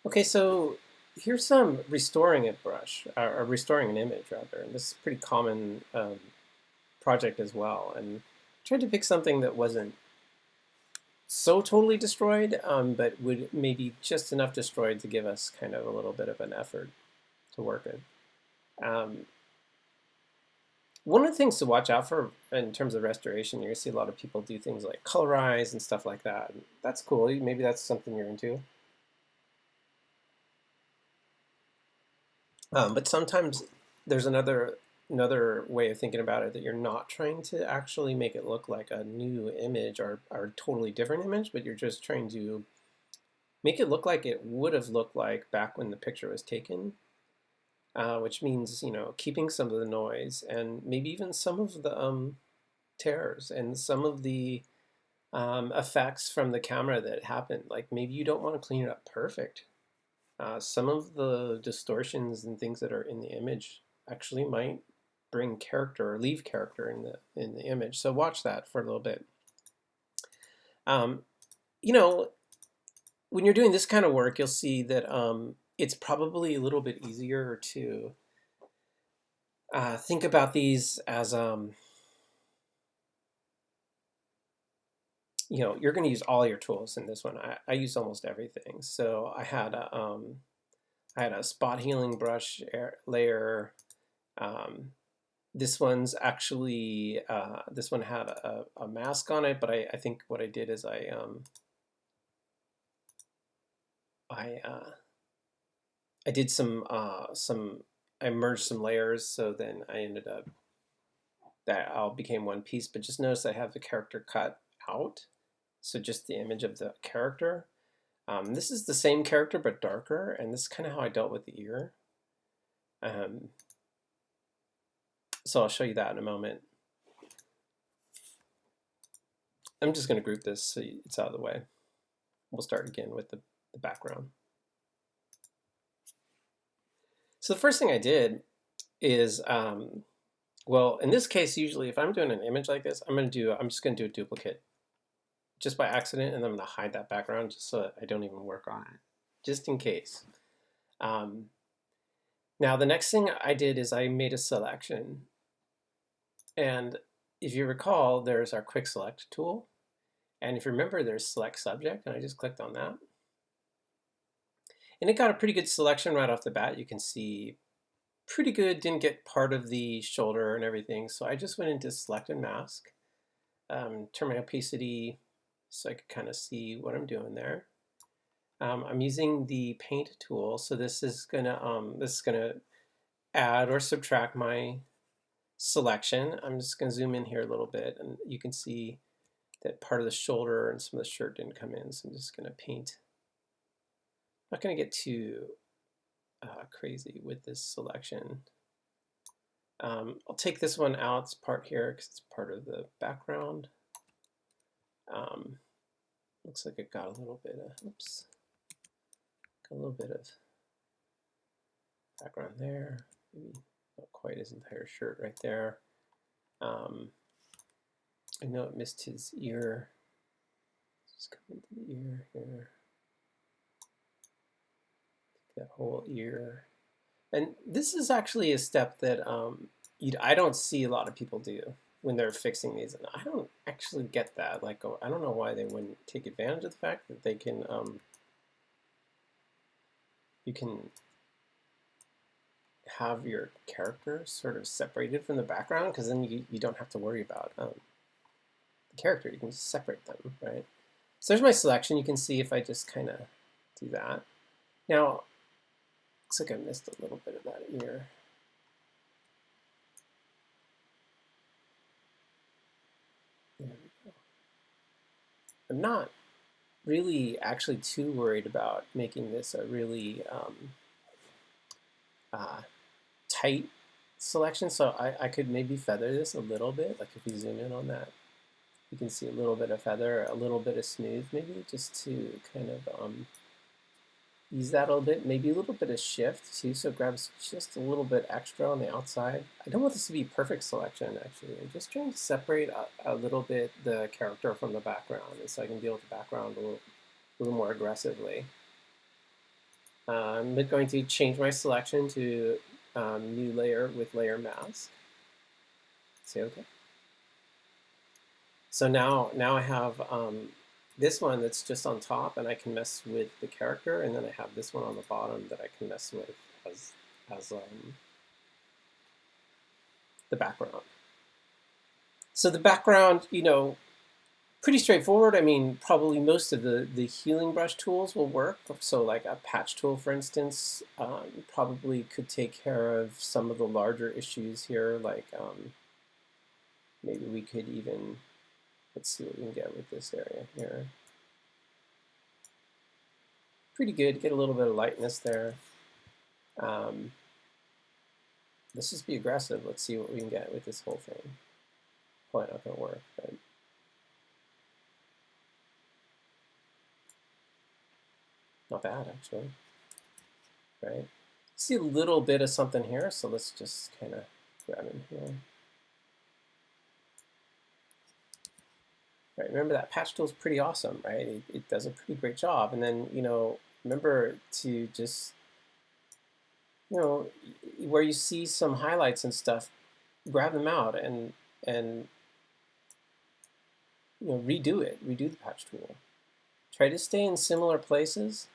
Okay, so here's some restoring a brush, or restoring an image rather, and this is a pretty common project as well. And I tried to pick something that wasn't so totally destroyed, but would maybe just enough destroyed to give us kind of a little bit of an effort to work with. Um, One of the things to watch out for in terms of restoration, you're gonna see a lot of people do things like colorize and stuff like that. And that's cool. Maybe that's something you're into. But sometimes there's another way of thinking about it that you're not trying to actually make it look like a new image or a totally different image, but you're just trying to make it look like it would have looked like back when the picture was taken, which means keeping some of the noise and maybe even some of the tears and some of the effects from the camera that happened. Like maybe you don't want to clean it up perfect. Some of the distortions and things that are in the image actually might bring character or leave character in the image. So watch that for a little bit. Um, you know, when you're doing this kind of work, you'll see that it's probably a little bit easier to think about these as you're going to use all your tools in this one. I use almost everything. So I had a spot healing brush layer. Um, This one's actually this one had a mask on it, but I think what I did is I I did some I merged some layers, so then I ended up that all became one piece. But just notice I have the character cut out, so just the image of the character. This is the same character but darker, and this is kind of how I dealt with the ear. Um, so I'll show you that in a moment. I'm just going to group this so it's out of the way. We'll start again with the background. So the first thing I did is, well, in this case, usually if I'm doing an image like this, I'm just going to do a duplicate just by accident, and then I'm going to hide that background just so that I don't even work on it, just in case. Um, Now the next thing I did is I made a selection, and if you recall, there's our quick select tool, and if you remember, there's select subject, and I just clicked on that. And it got a pretty good selection right off the bat. You can see pretty good, didn't get part of the shoulder and everything. So I just went into select and mask, turn my opacity so I could kind of see what I'm doing there. I'm using the paint tool, so this is gonna add or subtract my selection. I'm just gonna zoom in here a little bit, and you can see that part of the shoulder and some of the shirt didn't come in. So I'm just gonna paint. I'm not gonna get too crazy with this selection. I'll take this one out, it's part here, because it's part of the background. Looks like it got a little bit of, oops, got a little bit of background there. Maybe not quite his entire shirt right there. I know it missed his ear. Just come into the ear here. That whole ear. And this is actually a step that I don't see a lot of people do when they're fixing these. And I don't actually get that. Like, I don't know why they wouldn't take advantage of the fact that they can, you can have your character sort of separated from the background, because then you don't have to worry about the character. You can just separate them, right? So there's my selection. You can see if I just kind of do that. Now, looks like I missed a little bit of that ear. There we go. I'm not really actually too worried about making this a really uh, tight selection. So I could maybe feather this a little bit. Like if you zoom in on that, you can see a little bit of feather, a little bit of smooth, maybe just to kind of ease that a little bit. Maybe a little bit of shift too. So it grabs just a little bit extra on the outside. I don't want this to be perfect selection actually. I'm just trying to separate a little bit the character from the background, and so I can deal with the background a little more aggressively. I'm going to change my selection to new layer with layer mask. Say OK. So now I have this one that's just on top, and I can mess with the character, and then I have this one on the bottom that I can mess with as the background. So the background, pretty straightforward. I mean, probably most of the healing brush tools will work. So like a patch tool, for instance, probably could take care of some of the larger issues here. Like maybe we could even, let's see what we can get with this area here. Pretty good, get a little bit of lightness there. Let's just be aggressive. Let's see what we can get with this whole thing. Probably not gonna work, but not bad actually, right? See a little bit of something here, so let's just kind of grab in here. Right, remember that patch tool is pretty awesome, right? It does a pretty great job. And then, remember to just, where you see some highlights and stuff, grab them out and redo it, redo the patch tool. Try to stay in similar places.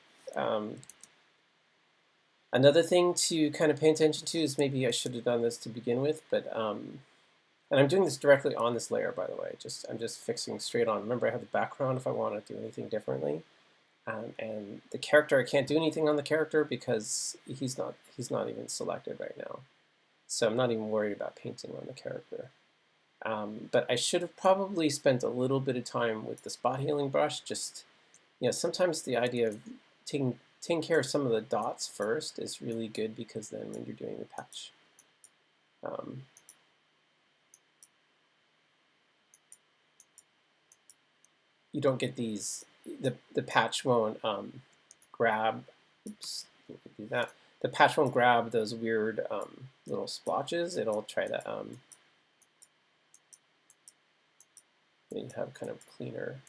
Another thing to kind of pay attention to is, maybe I should have done this to begin with, but and I'm doing this directly on this layer, by the way. I'm just fixing straight on. Remember, I have the background if I want to do anything differently, and the character, I can't do anything on the character because he's not even selected right now. So I'm not even worried about painting on the character. But I should have probably spent a little bit of time with the spot healing brush. Just sometimes the idea of taking care of some of the dots first is really good, because then when you're doing the patch, you don't get these, the patch won't grab, oops, do that. The patch won't grab those weird little splotches. It'll try to you have kind of cleaner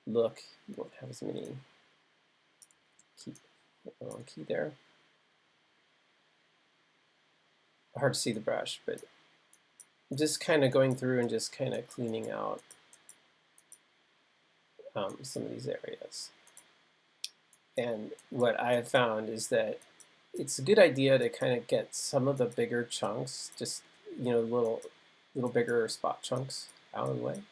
look. You won't have as many key there. Hard to see the brush, but just kind of going through and just kind of cleaning out some of these areas. And what I have found is that it's a good idea to kind of get some of the bigger chunks, just little bigger spot chunks, out of the way.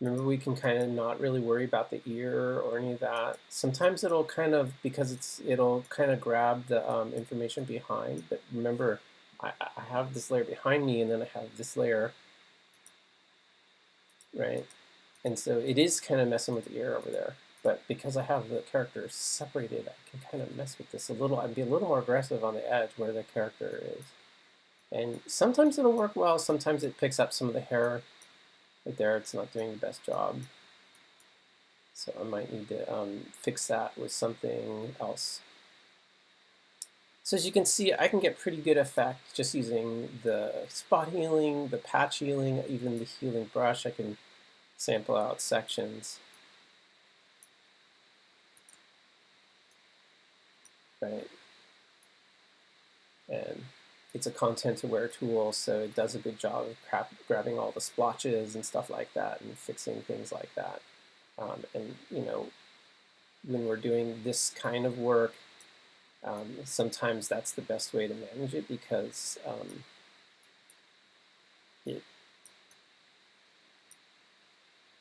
Remember, we can kind of not really worry about the ear or any of that. Sometimes it'll kind of, because it'll kind of grab the information behind. But remember, I have this layer behind me, and then I have this layer, right? And so it is kind of messing with the ear over there. But because I have the character separated, I can kind of mess with this a little. I'd be a little more aggressive on the edge where the character is. And sometimes it'll work well. Sometimes it picks up some of the hair. Right there, it's not doing the best job. So I might need to fix that with something else. So as you can see, I can get pretty good effect just using the spot healing, the patch healing, even the healing brush. I can sample out sections. Right? And it's a content-aware tool, so it does a good job of grabbing all the splotches and stuff like that and fixing things like that. And when we're doing this kind of work, sometimes that's the best way to manage it, because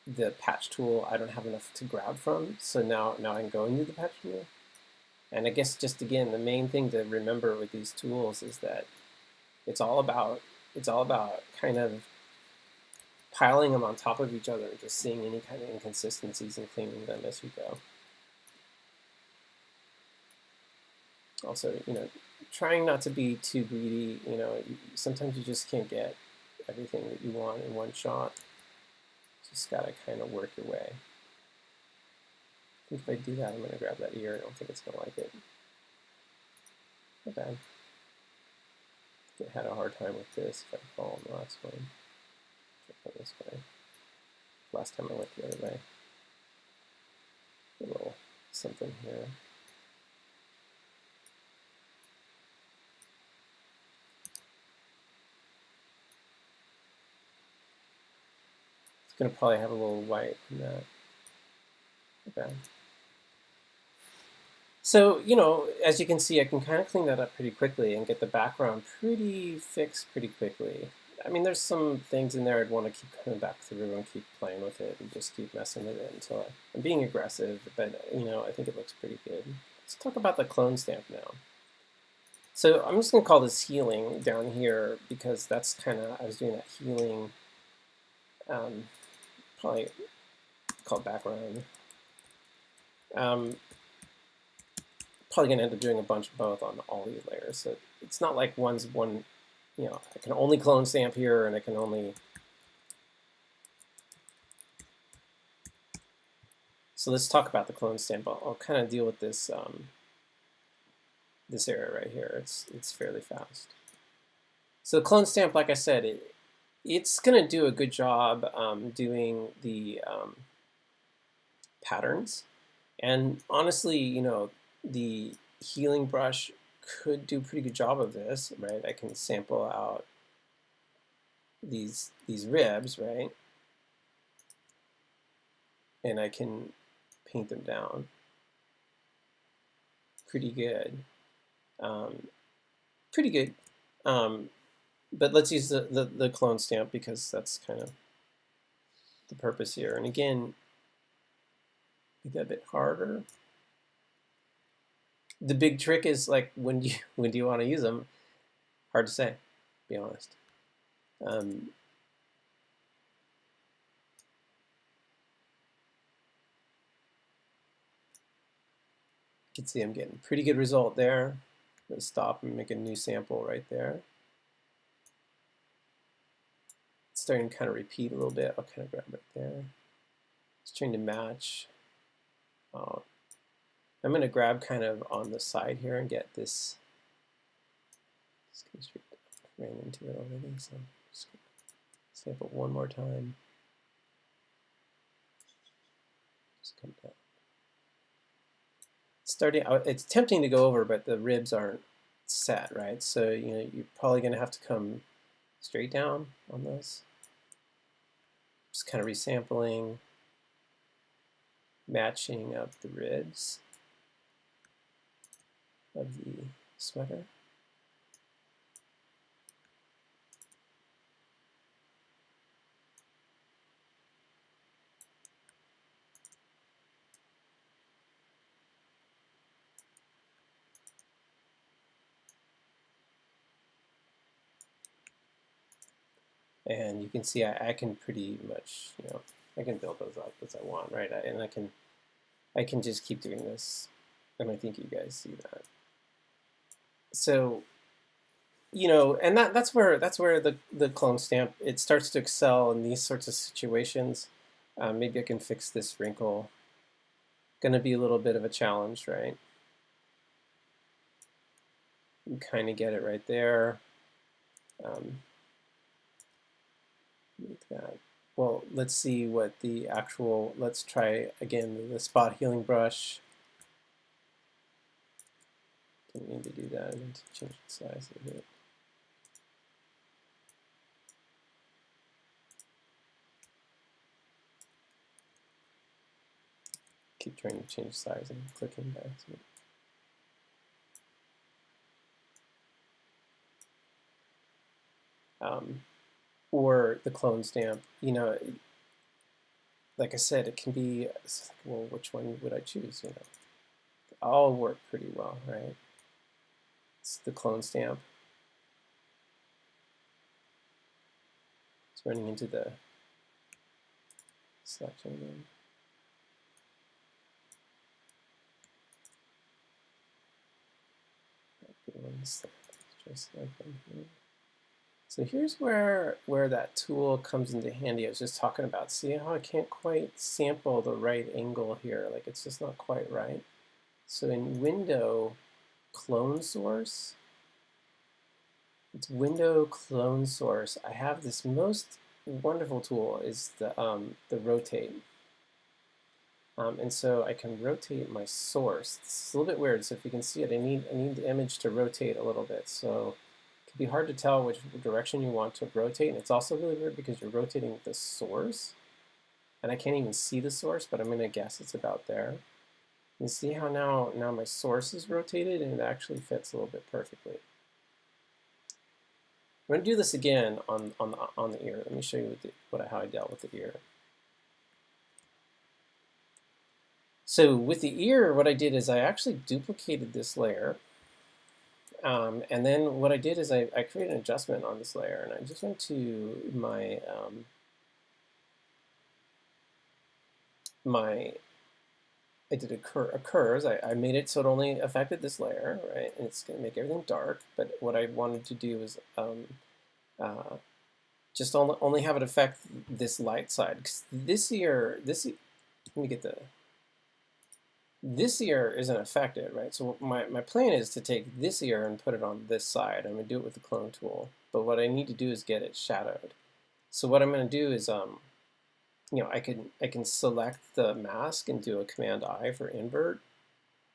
the patch tool, I don't have enough to grab from, so now I can go into the patch tool. And I guess, just again, the main thing to remember with these tools is that it's all about kind of piling them on top of each other and just seeing any kind of inconsistencies and cleaning them as you go. Also, trying not to be too greedy. Sometimes you just can't get everything that you want in one shot. Just gotta kind of work your way. I think if I do that, I'm gonna grab that ear. I don't think it's gonna like it. Not bad. I had a hard time with this if I recall on the last one. Go this way. Last time I went the other way. A little something here. It's going to probably have a little white in that. Not bad. So, you know, as you can see, I can kind of clean that up pretty quickly and get the background pretty fixed pretty quickly. I mean, there's some things in there I'd want to keep coming back through and keep playing with it and just keep messing with it until I'm being aggressive, but, you know, I think it looks pretty good. Let's talk about the clone stamp now. So I'm just going to call this healing down here because that's kind of, I was doing that healing, probably called background. Probably going to end up doing a bunch of both on all these layers. So it's not like one's one, you know, I can only clone stamp here and I can only. So let's talk about the clone stamp. I'll kind of deal with this this area right here. It's fairly fast. So the clone stamp, like I said, it's going to do a good job doing the patterns. And honestly, you know, the healing brush could do a pretty good job of this, right? I can sample out these ribs, right? And I can paint them down pretty good. Pretty good. But let's use the clone stamp because that's kind of the purpose here. And again, make that a bit harder. The big trick is like when do you want to use them? Hard to say, to be honest. You can see I'm getting a pretty good result there. I'm going to stop and make a new sample right there. It's starting to kind of repeat a little bit. I'll kind of grab right there. It's trying to match. I'm going to grab kind of on the side here and get this. Just go straight down. Ran into it already, so just sample one more time. Just come down. Starting out, it's tempting to go over, but the ribs aren't set, right? So you know you're probably going to have to come straight down on this. Just kind of resampling, matching up the ribs of the sweater. And you can see I can pretty much, you know, I can build those up as I want, right? And I can just keep doing this, and I think you guys see that. So, you know, and that's where the clone stamp, it starts to excel in these sorts of situations. Maybe I can fix this wrinkle. Going to be a little bit of a challenge, right? You kind of get it right there. Make that. Well, let's see what the actual, let's try again the spot healing brush. Didn't need to do that. I need to change the size of it. Keep trying to change size and clicking back to it. Or the clone stamp, you know, like I said, it can be, well, which one would I choose, you know? They all work pretty well, right? It's the clone stamp. It's running into the selection again. Just like them here. So here's where that tool comes into handy. I was just talking about. See how I can't quite sample the right angle here? Like it's just not quite right. So in window, clone source. It's window clone source. I have this most wonderful tool is the rotate. And so I can rotate my source. This is a little bit weird, so if you can see it, I need the image to rotate a little bit. So it can be hard to tell which direction you want to rotate, and it's also really weird because you're rotating the source, and I can't even see the source, but I'm going to guess it's about there. You see how now my source is rotated, and it actually fits a little bit perfectly. I'm going to do this again on the ear. Let me show you how I dealt with the ear. So with the ear, what I did is I actually duplicated this layer. And then what I did is I created an adjustment on this layer, and I just went to my I did a curves. I made it so it only affected this layer, right? And it's going to make everything dark. But what I wanted to do is just only have it affect this light side. Because this ear, let me get this ear isn't affected, right? So my plan is to take this ear and put it on this side. I'm going to do it with the clone tool. But what I need to do is get it shadowed. So what I'm going to do is I can select the mask and do a Command I for invert.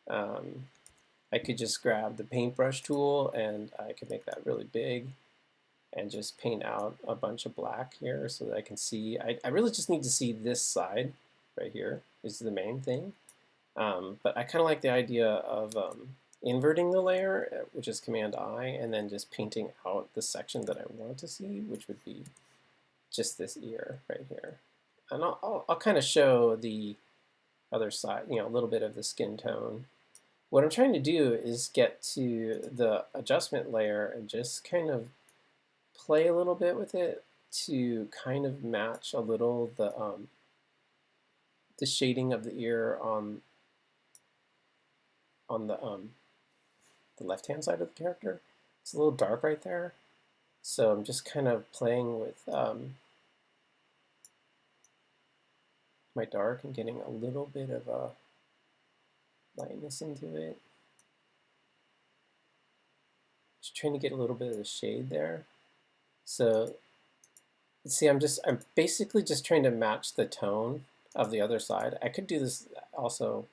I could just grab the paintbrush tool and I could make that really big and just paint out a bunch of black here so that I can see. I really just need to see this side right here is the main thing. But I kind of like the idea of inverting the layer, which is Command I, and then just painting out the section that I want to see, which would be just this ear right here. And I'll kind of show the other side, a little bit of the skin tone. What I'm trying to do is get to the adjustment layer and just kind of play a little bit with it to kind of match a little the shading of the ear on the left-hand side of the character. It's a little dark right there. So I'm just kind of playing with my dark and getting a little bit of a lightness into it. Just trying to get a little bit of the shade there. So see, I'm basically just trying to match the tone of the other side. I could do this also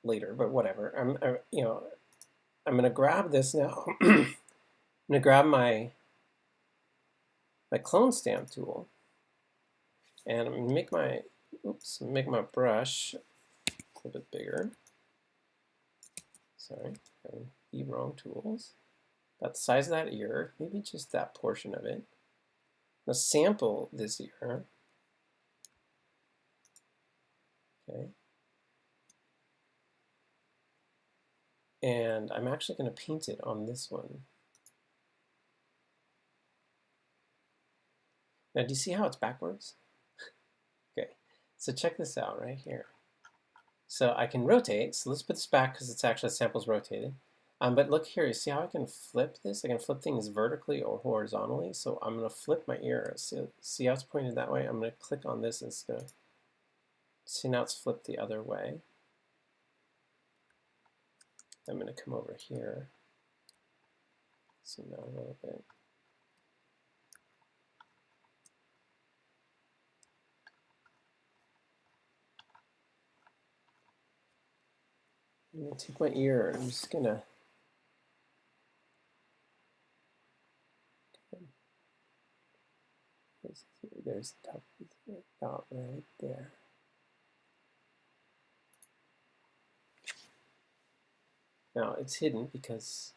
later, but whatever. I'm going to grab this now. I'm going to grab my clone stamp tool, and I'm going to make my brush a little bit bigger. Sorry, the wrong tools. About the size of that ear, maybe just that portion of it. Now sample this ear. Okay. And I'm actually going to paint it on this one. Now, do you see how it's backwards? Okay, so check this out right here. So I can rotate. So let's put this back because it's actually sample's rotated. But look here, you see how I can flip this? I can flip things vertically or horizontally. So I'm going to flip my ear. So see how it's pointed that way? I'm going to click on this and it's going to, see now it's flipped the other way. I'm going to come over here. Zoom out a little bit. I'm going to take my ear and I'm just going to there's the top of the dot right there. Now it's hidden because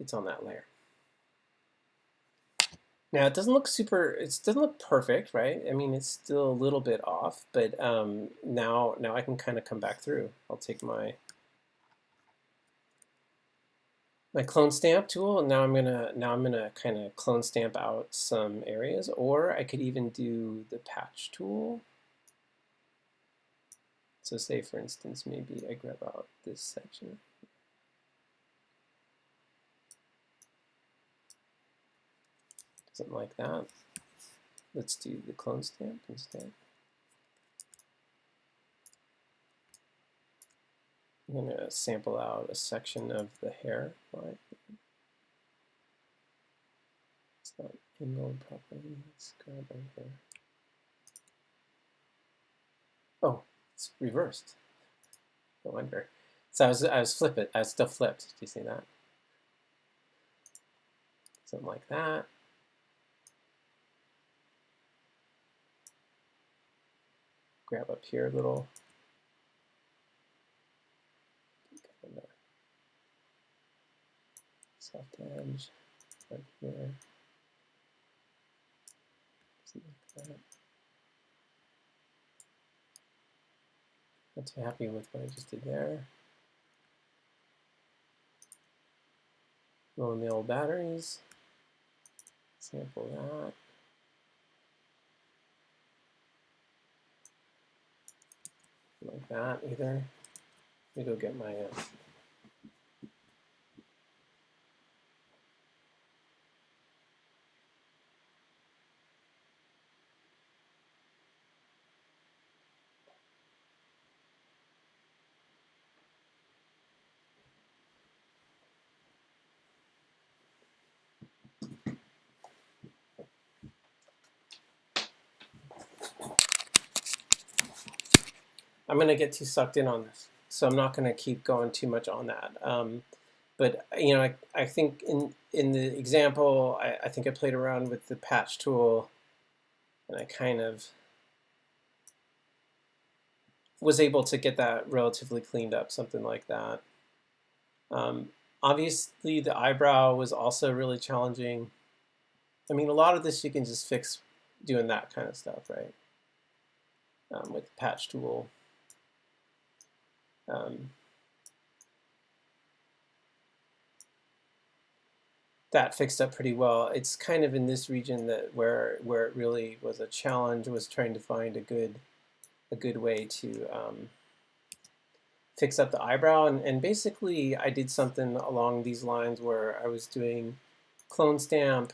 it's on that layer. Now it doesn't look perfect, right? I mean, it's still a little bit off, but now I can kind of come back through. I'll take my clone stamp tool, and now I'm gonna kind of clone stamp out some areas, or I could even do the patch tool. So say for instance, maybe I grab out this section. Something like that. Let's do the clone stamp instead. I'm going to sample out a section of the hair line. It's not angled properly. Let's grab right here. Oh, it's reversed. No wonder. So I was still flipped. Do you see that? Something like that. Grab up here a little. Soft edge right here. Something like that. Not too happy with what I just did there. Low mil batteries. Sample that. Like that either. Let me go get my I'm going to get too sucked in on this, so I'm not going to keep going too much on that. But you know, I think in the example, I think I played around with the patch tool, and I kind of was able to get that relatively cleaned up, something like that. Obviously, the eyebrow was also really challenging. I mean, a lot of this you can just fix doing that kind of stuff, right? With the patch tool. That fixed up pretty well. It's kind of in this region that where it really was a challenge, was trying to find a good way to fix up the eyebrow. And basically I did something along these lines where I was doing clone stamp.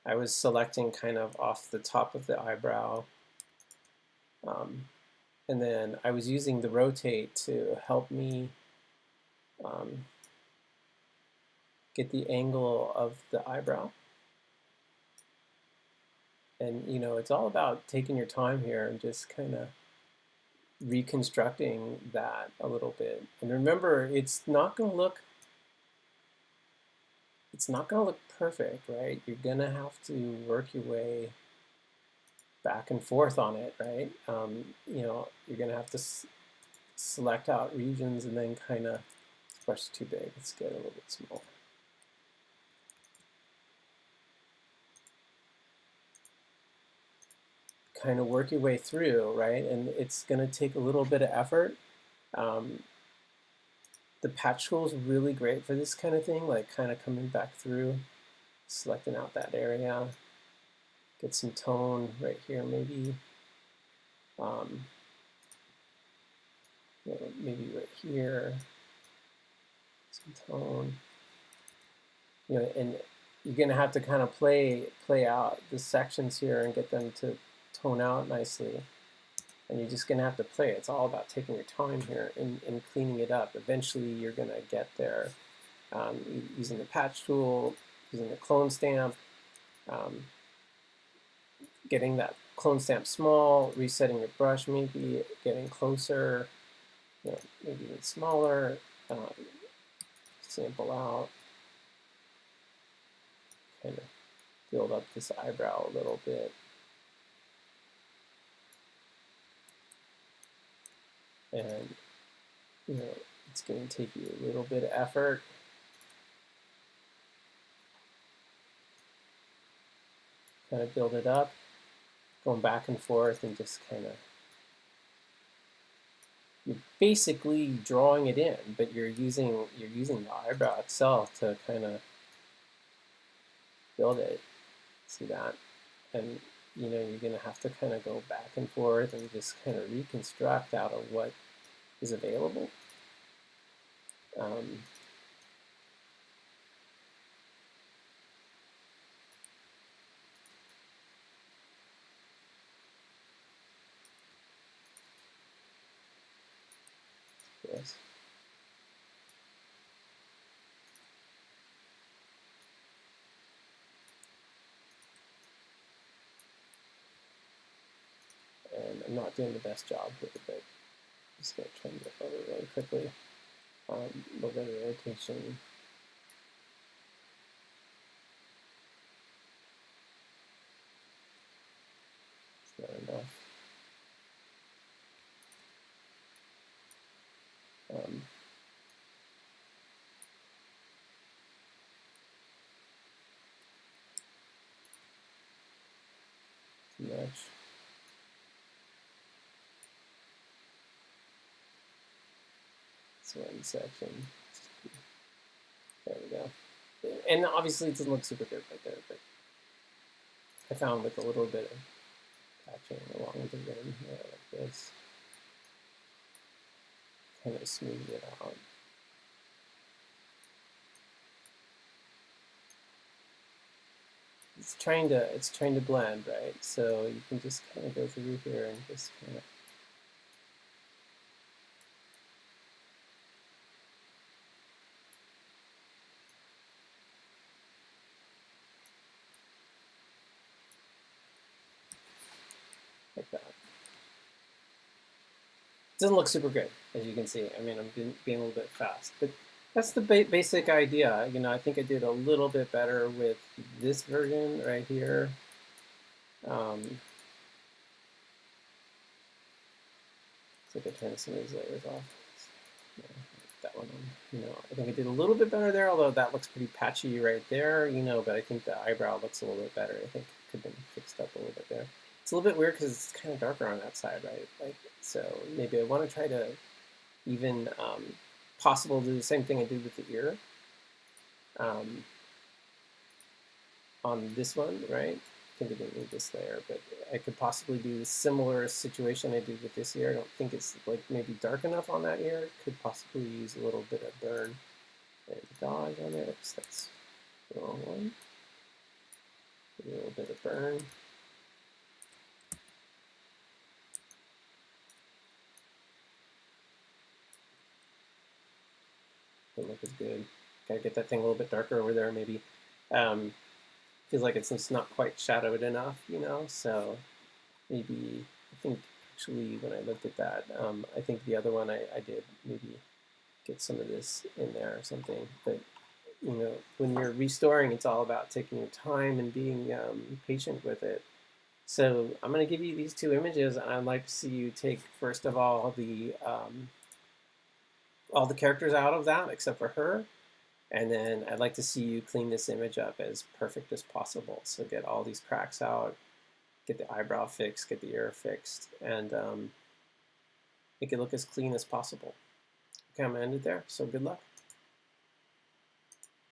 I was selecting kind of off the top of the eyebrow. And then I was using the rotate to help me get the angle of the eyebrow. And you know, it's all about taking your time here and just kind of reconstructing that a little bit. And remember, it's not going to look perfect, right? You're going to have to work your way back and forth on it, right? You know, you're going to have to select out regions and then kind of, this brush is too big, let's get it a little bit smaller. Kind of work your way through, right? And it's going to take a little bit of effort. The patch tool is really great for this kind of thing, like kind of coming back through, selecting out that area, get some tone right here maybe. You know, maybe right here, some tone. You know, and you're going to have to kind of play out the sections here and get them to tone out nicely. And you're just going to have to play it. It's all about taking your time here and cleaning it up. Eventually, you're going to get there using the patch tool, using the clone stamp, getting that clone stamp small, resetting your brush maybe, getting closer, you know, maybe even smaller, sample out, kind of build up this eyebrow a little bit. And you know, it's going to take you a little bit of effort. Kind of build it up, going back and forth, and just kind of, you're basically drawing it in, but you're using the eyebrow itself to kind of build it. See that? And you know, you're going to have to kind of go back and forth and just kind of reconstruct out of what is available. this. And I'm not doing the best job with it, but I'm just going to trim it over really quickly. A little bit of rotation. It's not enough. Too much. This one section. There we go. And obviously it doesn't look super good right there, but I found with a little bit of patching along the rim here like this, kind of smooth it out. It's trying to blend, right? So you can just kind of go through here and just kind of like that. Doesn't look super good, as you can see. I mean, I'm being a little bit fast, but that's the basic idea. You know, I think I did a little bit better with this version right here. So I could turn some of these layers off. Yeah, that one on. You know, I think I did a little bit better there, although that looks pretty patchy right there. You know, but I think the eyebrow looks a little bit better. I think it could have been fixed up a little bit there. It's a little bit weird because it's kind of darker on that side, right? Like, so maybe I want to try to even possible do the same thing I did with the ear on this one, right? I think I didn't need this layer, but I could possibly do a similar situation I did with this ear. I don't think it's like maybe dark enough on that ear. Could possibly use a little bit of burn and dodge on it. Oops, that's the wrong one. A little bit of burn. Doesn't look as good. Gotta get that thing a little bit darker over there, maybe. Feels like it's just not quite shadowed enough, you know, so maybe, I think actually when I looked at that, I think the other one I did maybe get some of this in there or something, but you know, when you're restoring, it's all about taking your time and being patient with it. So I'm going to give you these two images, and I'd like to see you take, first of all the characters out of that, except for her, and then I'd like to see you clean this image up as perfect as possible. So get all these cracks out, get the eyebrow fixed, get the ear fixed, and make it look as clean as possible. Okay, I'm going to end it there, so good luck.